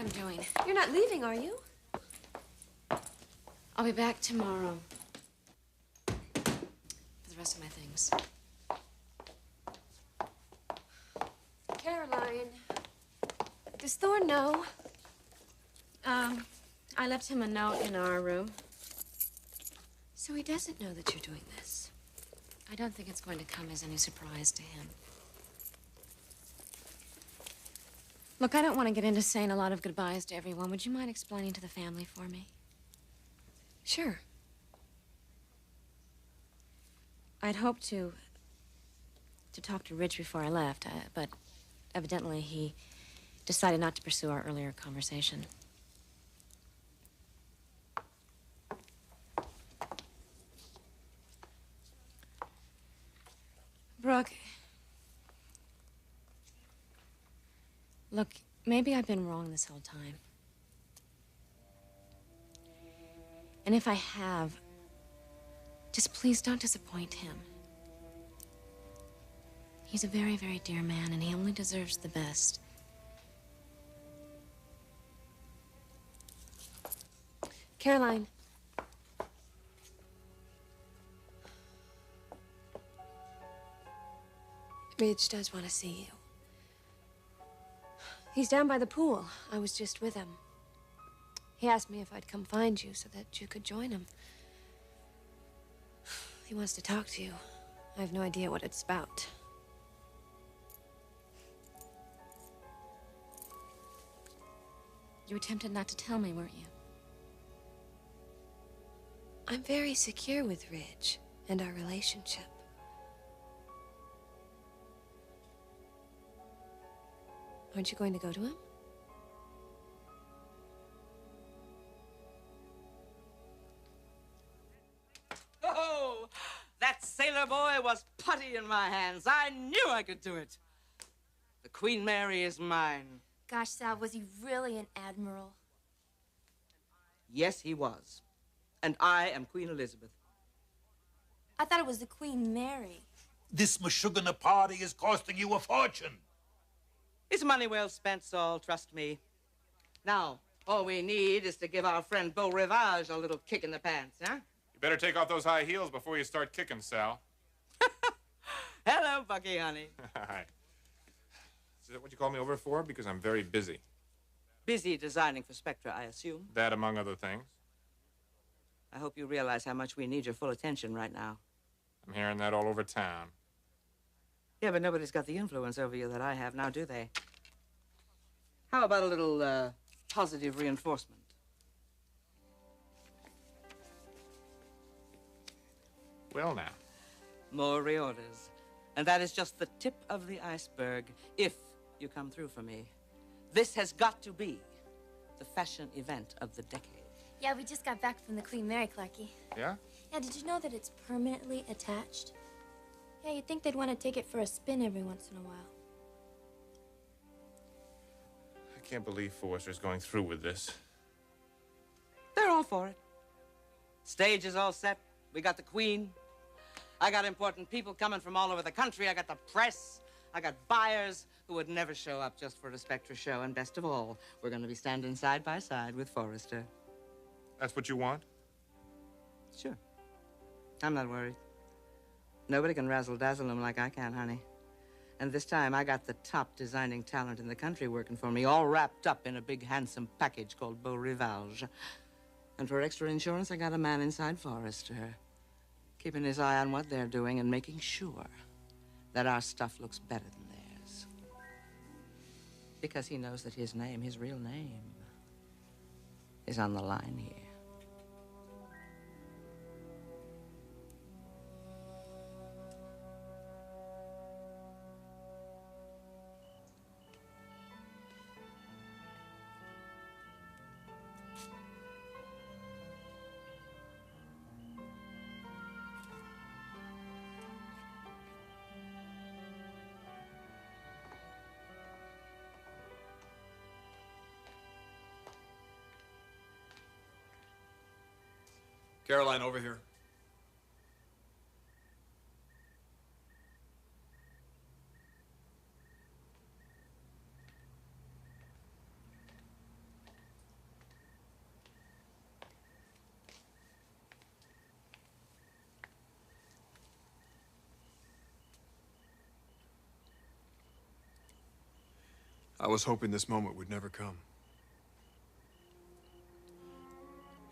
I'm doing. You're not leaving, are you? I'll be back tomorrow for the rest of my things. Caroline, does Thorne know? I left him a note in our room. So he doesn't know that you're doing this. I don't think it's going to come as any surprise to him. Look, I don't want to get into saying a lot of goodbyes to everyone. Would you mind explaining to the family for me? Sure. I'd hoped to talk to Ridge before I left, but evidently he decided not to pursue our earlier conversation. Brooke, look, maybe I've been wrong this whole time. And if I have, just please don't disappoint him. He's a very, very dear man, and he only deserves the best. Caroline. Ridge does want to see you. He's down by the pool. I was just with him. He asked me if I'd come find you so that you could join him. He wants to talk to you. I have no idea what it's about. You were tempted not to tell me, weren't you? I'm very secure with Ridge and our relationship. Aren't you going to go to him? Oh, that sailor boy was putty in my hands. I knew I could do it. The Queen Mary is mine. Gosh, Sal, was he really an admiral? Yes, he was. And I am Queen Elizabeth. I thought it was the Queen Mary. This Meshuggah party is costing you a fortune. It's money well spent, Saul, trust me. Now, all we need is to give our friend Beau Rivage a little kick in the pants, huh? You better take off those high heels before you start kicking, Sal. Hello, Bucky, honey. Hi. Is that what you called me over for? Because I'm very busy. Busy designing for Spectra, I assume. That among other things. I hope you realize how much we need your full attention right now. I'm hearing that all over town. Yeah, but nobody's got the influence over you that I have now, do they? How about a little, positive reinforcement? Well, now. More reorders. And that is just the tip of the iceberg, if you come through for me. This has got to be the fashion event of the decade. Yeah, we just got back from the Queen Mary, Clarke. Yeah? Yeah, did you know that it's permanently attached? Yeah, you'd think they'd want to take it for a spin every once in a while. I can't believe Forrester's going through with this. They're all for it. Stage is all set. We got the Queen. I got important people coming from all over the country. I got the press. I got buyers who would never show up just for a Spectra show. And best of all, we're going to be standing side by side with Forrester. That's what you want? Sure. I'm not worried. Nobody can razzle-dazzle him like I can, honey. And this time, I got the top designing talent in the country working for me, all wrapped up in a big, handsome package called Beau Rivage. And for extra insurance, I got a man inside Forrester, keeping his eye on what they're doing and making sure that our stuff looks better than theirs. Because he knows that his name, his real name, is on the line here. Caroline, over here. I was hoping this moment would never come.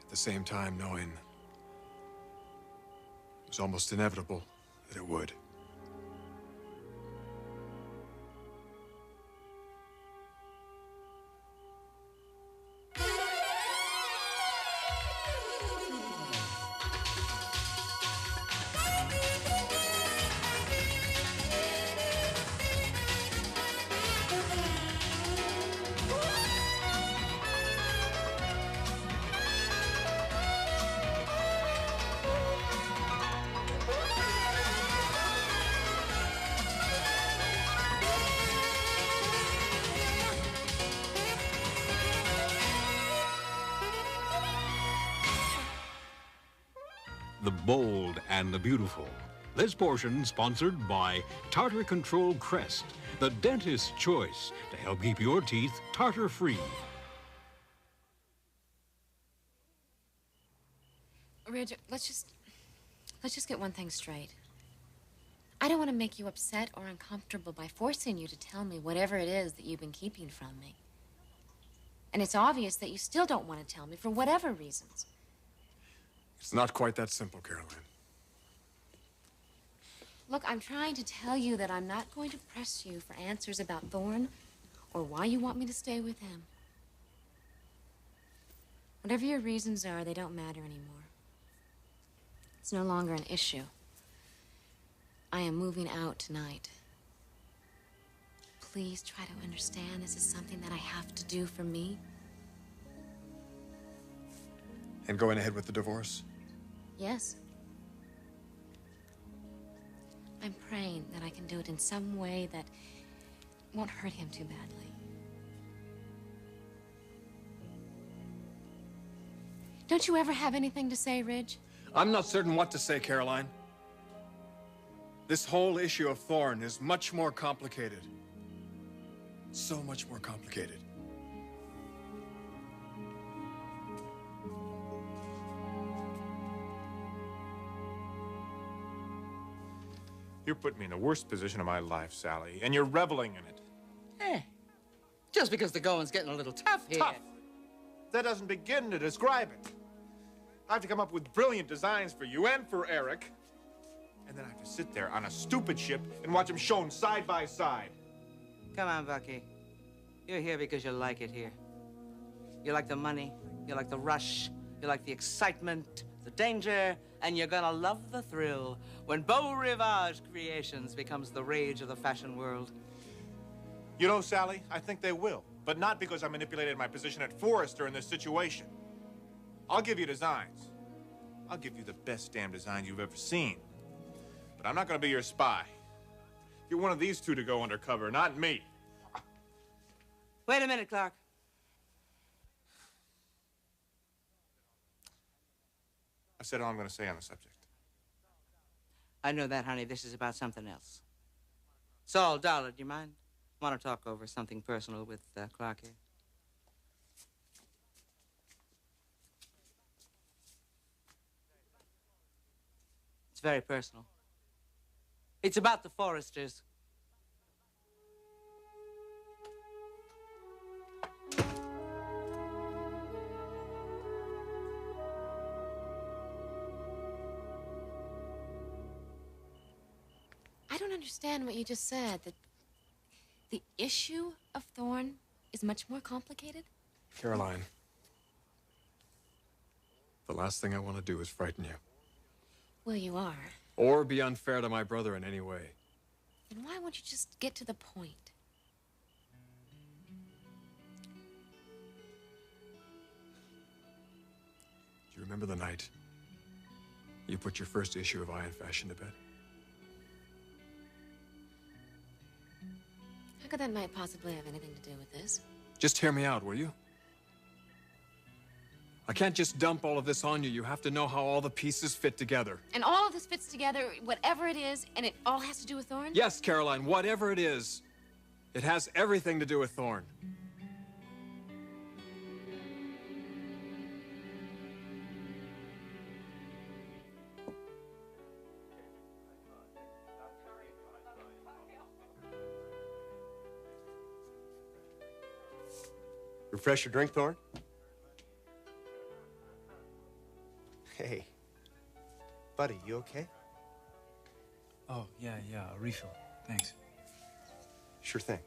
At the same time, knowing it was almost inevitable that it would. The bold and the beautiful. This portion sponsored by Tartar Control Crest, the dentist's choice to help keep your teeth tartar-free. Ridge, let's just get one thing straight. I don't want to make you upset or uncomfortable by forcing you to tell me whatever it is that you've been keeping from me. And it's obvious that you still don't want to tell me for whatever reasons. It's not quite that simple, Caroline. Look, I'm trying to tell you that I'm not going to press you for answers about Thorne or why you want me to stay with him. Whatever your reasons are, they don't matter anymore. It's no longer an issue. I am moving out tonight. Please try to understand this is something that I have to do for me. And going ahead with the divorce? Yes. I'm praying that I can do it in some way that won't hurt him too badly. Don't you ever have anything to say, Ridge? I'm not certain what to say, Caroline. This whole issue of Thorne is much more complicated. So much more complicated. You put me in the worst position of my life, Sally, and you're reveling in it. Hey, just because the going's getting a little tough here. Tough? That doesn't begin to describe it. I have to come up with brilliant designs for you and for Eric. And then I have to sit there on a stupid ship and watch them shown side by side. Come on, Bucky. You're here because you like it here. You like the money, you like the rush, you like the excitement, the danger, and you're gonna love the thrill when Beau Rivage Creations becomes the rage of the fashion world. You know, Sally, I think they will. But not because I manipulated my position at Forrester in this situation. I'll give you designs. I'll give you the best damn design you've ever seen. But I'm not gonna be your spy. You're one of these two to go undercover, not me. Wait a minute, Clarke. I've said all I'm gonna say on the subject. I know that, honey. This is about something else. Saul, Dollar, do you mind? I want to talk over something personal with Clarke here. It's very personal. It's about the Forresters. I don't understand what you just said. That the issue of Thorne is much more complicated? Caroline, the last thing I want to do is frighten you. Well, you are. Or be unfair to my brother in any way. Then why won't you just get to the point? Do you remember the night you put your first issue of Iron Fashion to bed? How could that night possibly have anything to do with this? Just hear me out, will you? I can't just dump all of this on you. You have to know how all the pieces fit together. And all of this fits together, whatever it is, and it all has to do with Thorne? Yes, Caroline, whatever it is, it has everything to do with Thorne. refresh your drink, Thorne? Hey, buddy, you okay? Oh, yeah, a refill. Thanks. Sure thing.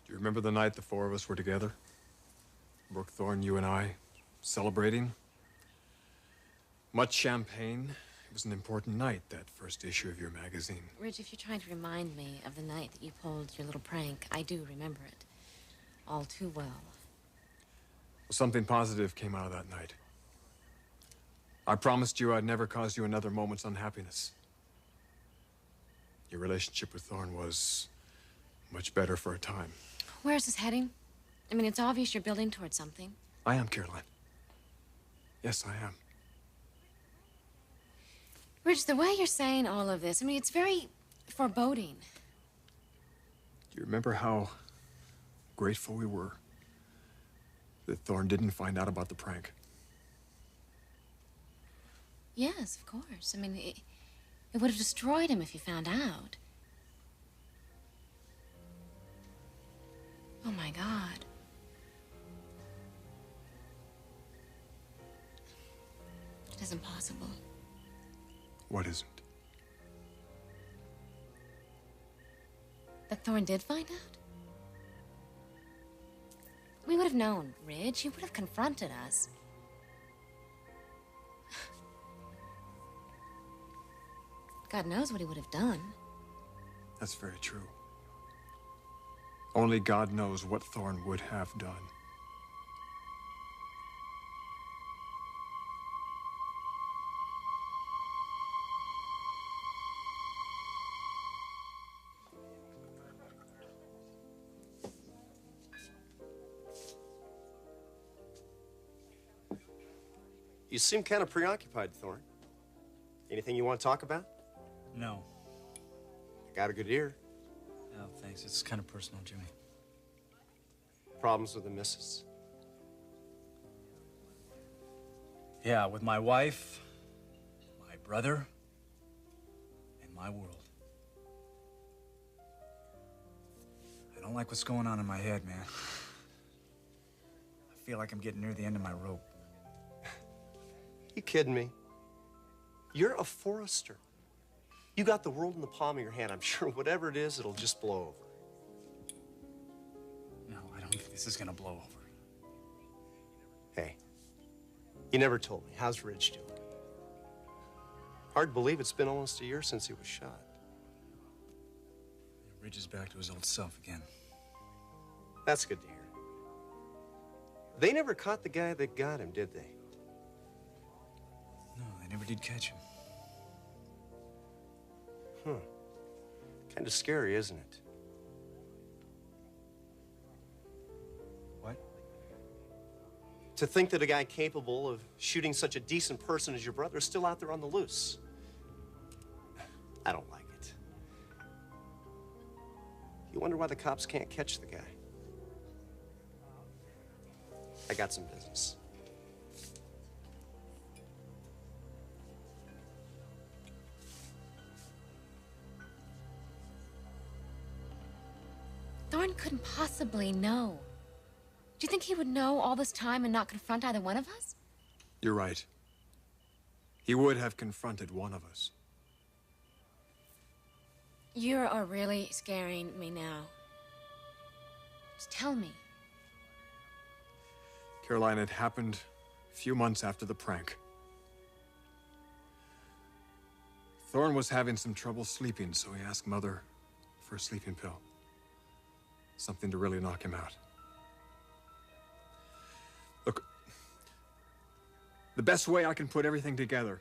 Do you remember the night the four of us were together? Brooke, Thorne, you and I, celebrating? Much champagne. It was an important night, that first issue of your magazine. Ridge, if you're trying to remind me of the night that you pulled your little prank, I do remember it. All too well. Well, something positive came out of that night. I promised you I'd never cause you another moment's unhappiness. Your relationship with Thorne was much better for a time. Where's this heading? I mean, it's obvious you're building towards something. I am, Caroline. Yes, I am. Ridge, the way you're saying all of this, I mean, it's very foreboding. Do you remember how grateful we were that Thorne didn't find out about the prank? Yes, of course. I mean, it would have destroyed him if he found out. Oh, my God. It isn't possible. What isn't? That Thorne did find out? We would have known, Ridge. He would have confronted us. God knows what he would have done. That's very true. Only God knows what Thorne would have done. You seem kind of preoccupied, Thorne. Anything you want to talk about? No. I got a good ear. No, thanks. It's kind of personal, Jimmy. Problems with the missus? Yeah, with my wife, my brother, and my world. I don't like what's going on in my head, man. I feel like I'm getting near the end of my rope. You kidding me? You're a forester. You got the world in the palm of your hand. I'm sure whatever it is, it'll just blow over. No, I don't think this is gonna blow over. Hey, you never told me. How's Ridge doing? Hard to believe it's been almost a year since he was shot. Ridge is back to his old self again. That's good to hear. They never caught the guy that got him, did they? No, they never did catch him. Kind of scary, isn't it? What? To think that a guy capable of shooting such a decent person as your brother is still out there on the loose. I don't like it. You wonder why the cops can't catch the guy. I got some business. Thorne couldn't possibly know. Do you think he would know all this time and not confront either one of us? You're right. He would have confronted one of us. You are really scaring me now. Just tell me. Caroline, it happened a few months after the prank. Thorne was having some trouble sleeping, so he asked Mother for a sleeping pill. Something to really knock him out. Look, the best way I can put everything together.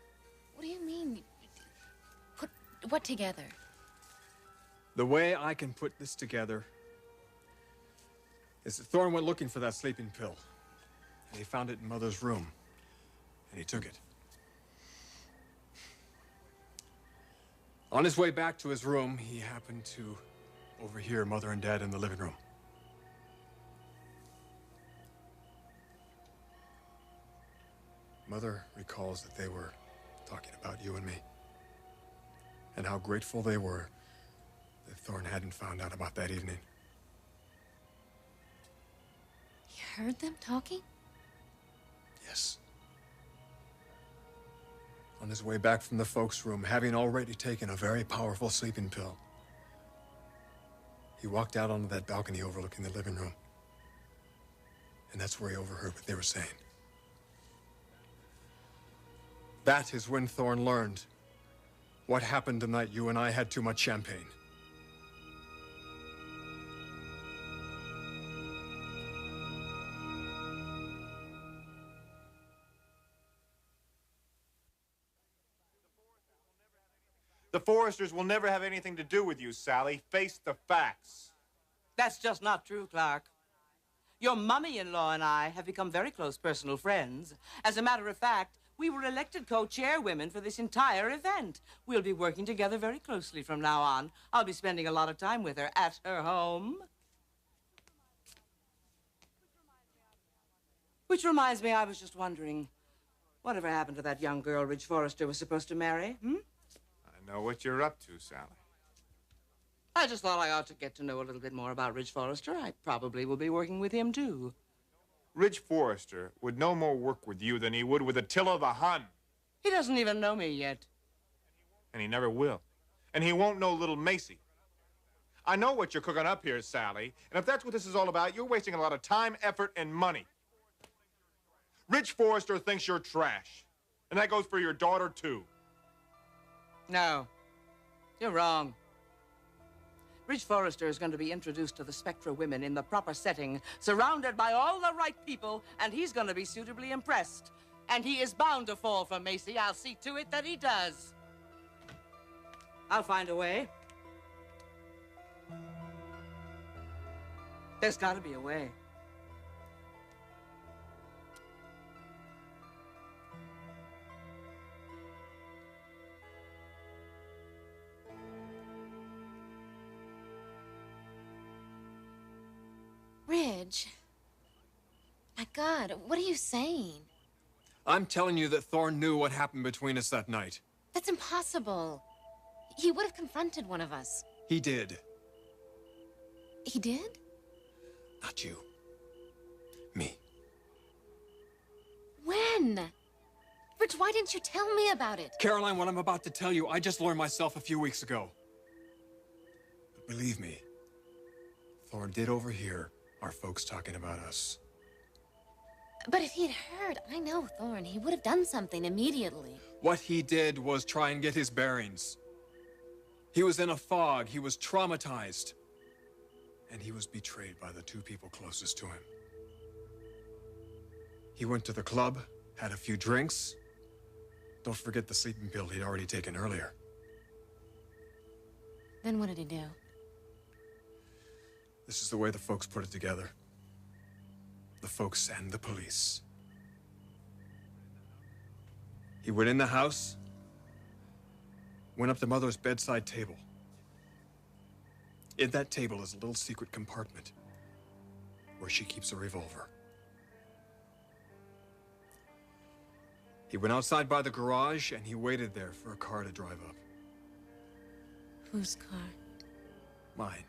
What do you mean? Put what together? The way I can put this together is that Thorne went looking for that sleeping pill. And he found it in Mother's room. And he took it. On his way back to his room, he happened to overhear Mother and Dad in the living room. Mother recalls that they were talking about you and me, and how grateful they were that Thorne hadn't found out about that evening. You heard them talking? Yes. On his way back from the folks' room, having already taken a very powerful sleeping pill, he walked out onto that balcony overlooking the living room. And that's where he overheard what they were saying. That is when Thorne learned what happened the night you and I had too much champagne. The Forresters will never have anything to do with you, Sally. Face the facts. That's just not true, Clarke. Your mummy-in-law and I have become very close personal friends. As a matter of fact, we were elected co-chairwomen for this entire event. We'll be working together very closely from now on. I'll be spending a lot of time with her at her home. Which reminds me, I was just wondering, whatever happened to that young girl Ridge Forrester was supposed to marry, I know what you're up to, Sally. I just thought I ought to get to know a little bit more about Ridge Forrester. I probably will be working with him, too. Ridge Forrester would no more work with you than he would with Attila the Hun. He doesn't even know me yet. And he never will. And he won't know little Macy. I know what you're cooking up here, Sally. And if that's what this is all about, you're wasting a lot of time, effort, and money. Ridge Forrester thinks you're trash. And that goes for your daughter, too. No, you're wrong. Ridge Forrester is going to be introduced to the Spectra women in the proper setting, surrounded by all the right people, and he's going to be suitably impressed. And he is bound to fall for Macy. I'll see to it that he does. I'll find a way. There's got to be a way. Ridge. My God, what are you saying? I'm telling you that Thorne knew what happened between us that night. That's impossible. He would have confronted one of us. He did. He did? Not you. Me. When? Ridge, why didn't you tell me about it? Caroline, what I'm about to tell you, I just learned myself a few weeks ago. But believe me, Thorne did overhear our folks talking about us. But if he'd heard, I know Thorne, he would have done something immediately. What he did was try and get his bearings. He was in a fog, he was traumatized. And he was betrayed by the two people closest to him. He went to the club, had a few drinks. Don't forget the sleeping pill he'd already taken earlier. Then what did he do? This is the way the folks put it together. The folks and the police. He went in the house, went up to Mother's bedside table. In that table is a little secret compartment where she keeps a revolver. He went outside by the garage and he waited there for a car to drive up. Whose car? Mine.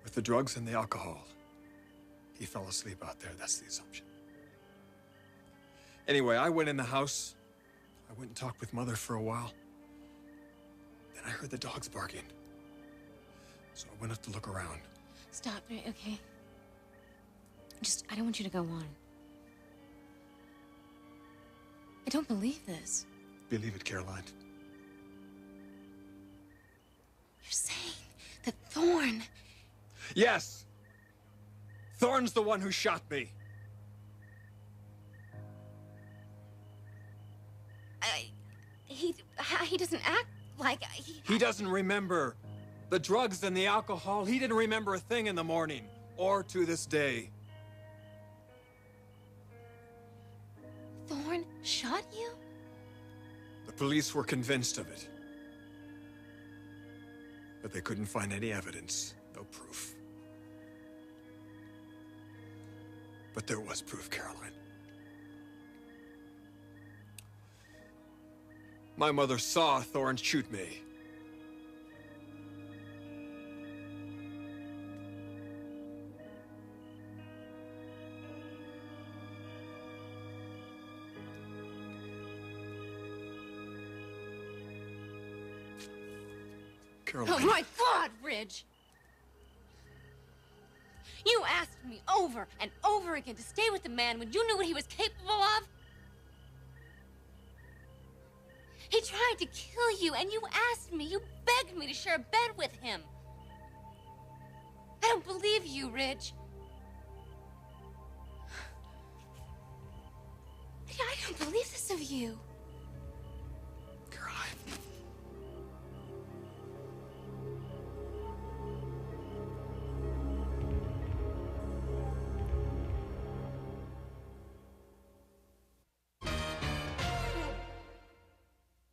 With the drugs and the alcohol, he fell asleep out there. That's the assumption. Anyway, I went in the house. I went and talked with Mother for a while. Then I heard the dogs barking. So I went up to look around. Stop, okay? I don't want you to go on. I don't believe this. Believe it, Caroline. You're saying that Thorne... Yes! Thorne's the one who shot me. He doesn't act like... He doesn't remember. The drugs and the alcohol, he didn't remember a thing in the morning, or to this day. Thorne shot you? The Police were convinced of it. But they couldn't find any evidence, no proof. But there was proof, Caroline. My mother saw Thorne shoot me. Caroline. Oh my God, Ridge! You asked me over and over again to stay with the man when you knew what he was capable of. He tried to kill you, and you asked me, you begged me to share a bed with him. I don't believe you, Ridge. I don't believe this of you.